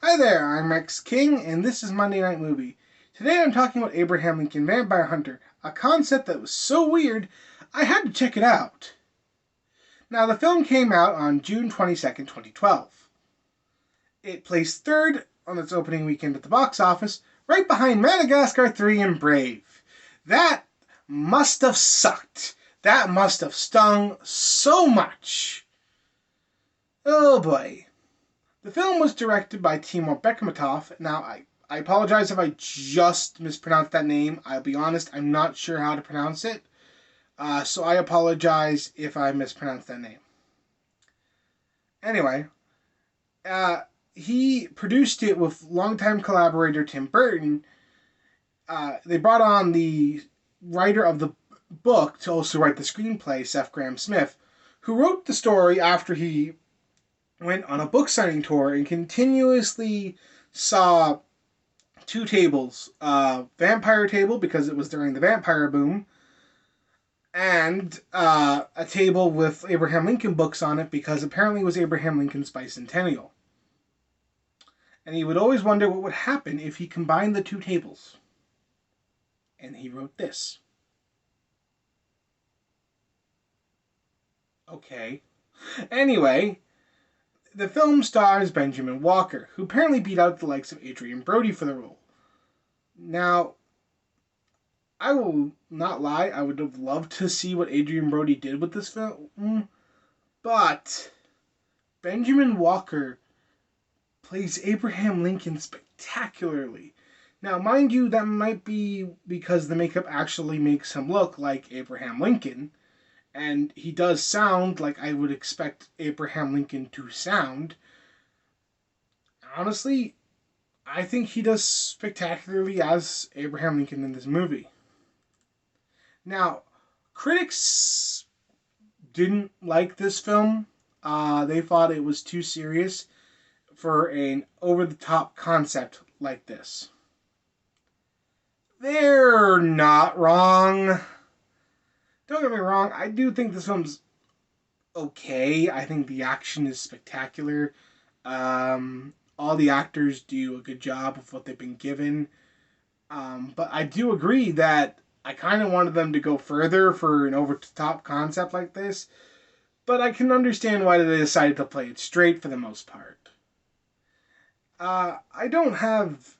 Hi there, I'm Rex King, and this is Monday Night Movie. Today I'm talking about Abraham Lincoln Vampire Hunter, a concept that was so weird I had to check it out. Now, the film came out on June 22nd, 2012. It placed third on its opening weekend at the box office, right behind Madagascar 3 and Brave. That must have sucked. That must have stung so much. Oh boy. The film was directed by Timur Bekmambetov. Now, I apologize if I just mispronounced that name. I'll be honest, I'm not sure how to pronounce it. So I apologize if I mispronounced that name. Anyway, he produced it with longtime collaborator Tim Burton. They brought on the writer of the book to also write the screenplay, Seth Grahame-Smith, who wrote the story after he went on a book signing tour and continuously saw two tables. Vampire table, because it was during the vampire boom, and a table with Abraham Lincoln books on it, because apparently it was Abraham Lincoln's bicentennial. And he would always wonder what would happen if he combined the two tables. And he wrote this. Okay. Anyway, the film stars Benjamin Walker, who apparently beat out the likes of Adrien Brody for the role. Now, I will not lie, I would have loved to see what Adrien Brody did with this film, but Benjamin Walker plays Abraham Lincoln spectacularly. Now, mind you, that might be because the makeup actually makes him look like Abraham Lincoln, and he does sound like I would expect Abraham Lincoln to sound. Honestly, I think he does spectacularly as Abraham Lincoln in this movie. Now, critics didn't like this film. They thought it was too serious for an over-the-top concept like this. They're not wrong. Don't get me wrong, I do think this film's okay. I think the action is spectacular. All the actors do a good job of what they've been given. But I do agree that I kind of wanted them to go further for an over-the-top concept like this. But I can understand why they decided to play it straight for the most part. I don't have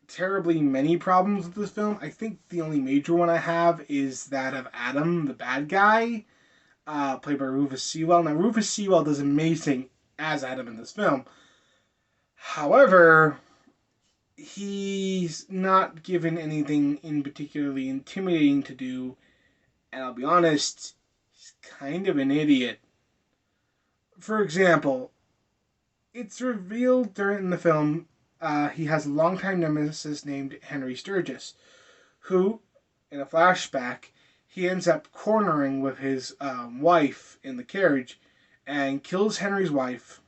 terribly many problems with this film. I think the only major one I have is that of Adam, the bad guy, played by Rufus Sewell. Now, Rufus Sewell does amazing as Adam in this film. However, he's not given anything in particularly intimidating to do, and I'll be honest, he's kind of an idiot. For example, it's revealed during the film he has a longtime nemesis named Henry Sturgis, who, in a flashback, he ends up cornering with his wife in the carriage and kills Henry's wife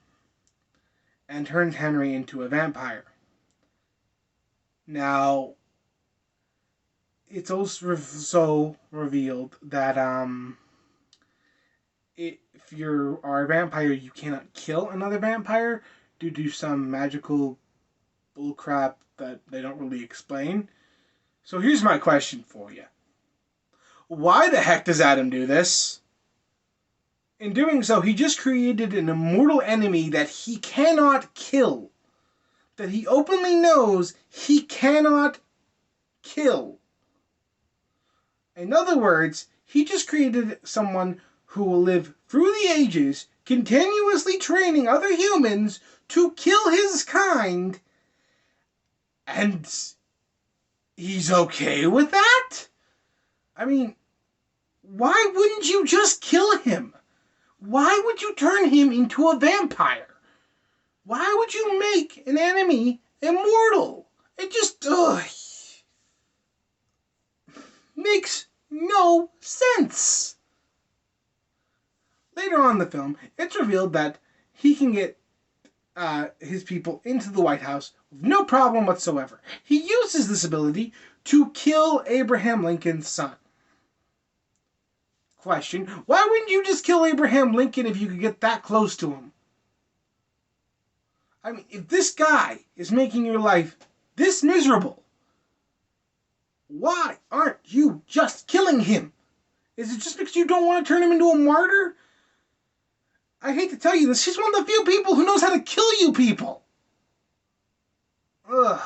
and turns Henry into a vampire. Now, it's also revealed that if you are a vampire, you cannot kill another vampire due to some magical bullcrap that they don't really explain. So here's my question for you. Why the heck does Adam do this? In doing so, he just created an immortal enemy that he cannot kill. That he openly knows he cannot kill. In other words, he just created someone who will live through the ages, continuously training other humans to kill his kind, and he's okay with that? I mean, why wouldn't you just kill him? Why would you turn him into a vampire? Why would you make an enemy immortal? It just makes no sense. Later on in the film, it's revealed that he can get his people into the White House with no problem whatsoever. He uses this ability to kill Abraham Lincoln's son. Question: why wouldn't you just kill Abraham Lincoln if you could get that close to him? I mean, if this guy is making your life this miserable, why aren't you just killing him? Is it just because you don't want to turn him into a martyr? I hate to tell you this, he's one of the few people who knows how to kill you people. Ugh.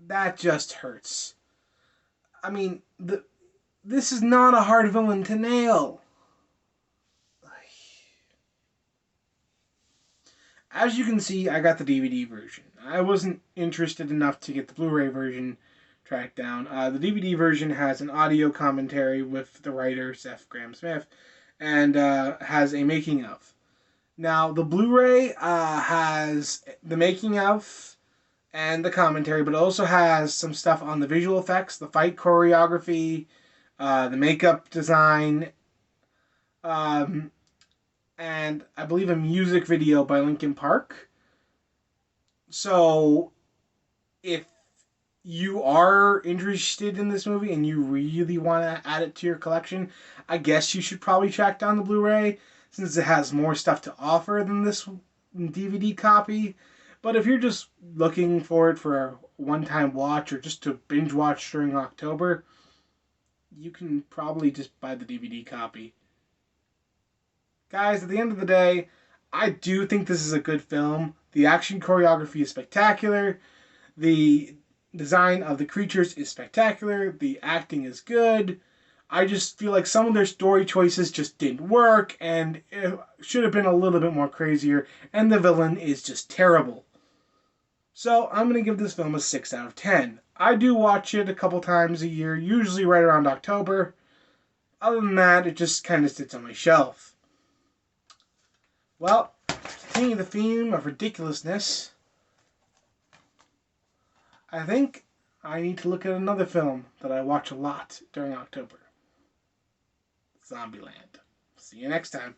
That just hurts. I mean, this is not a hard villain to nail. As you can see, I got the DVD version. I wasn't interested enough to get the Blu-ray version tracked down. The DVD version has an audio commentary with the writer, Seth Grahame-Smith, and has a making of. Now, the Blu-ray has the making of and the commentary, but it also has some stuff on the visual effects, the fight choreography, the makeup design, and I believe a music video by Linkin Park. So, if you are interested in this movie and you really want to add it to your collection, I guess you should probably track down the Blu-ray since it has more stuff to offer than this DVD copy. But if you're just looking for it for a one-time watch or just to binge watch during October, you can probably just buy the DVD copy. Guys, at the end of the day, I do think this is a good film. The action choreography is spectacular. The design of the creatures is spectacular. The acting is good. I just feel like some of their story choices just didn't work, and it should have been a little bit more crazier, and the villain is just terrible. So I'm going to give this film a 6 out of 10. I do watch it a couple times a year, usually right around October. Other than that, it just kind of sits on my shelf. Well, continuing the theme of ridiculousness, I think I need to look at another film that I watch a lot during October. Zombieland. See you next time.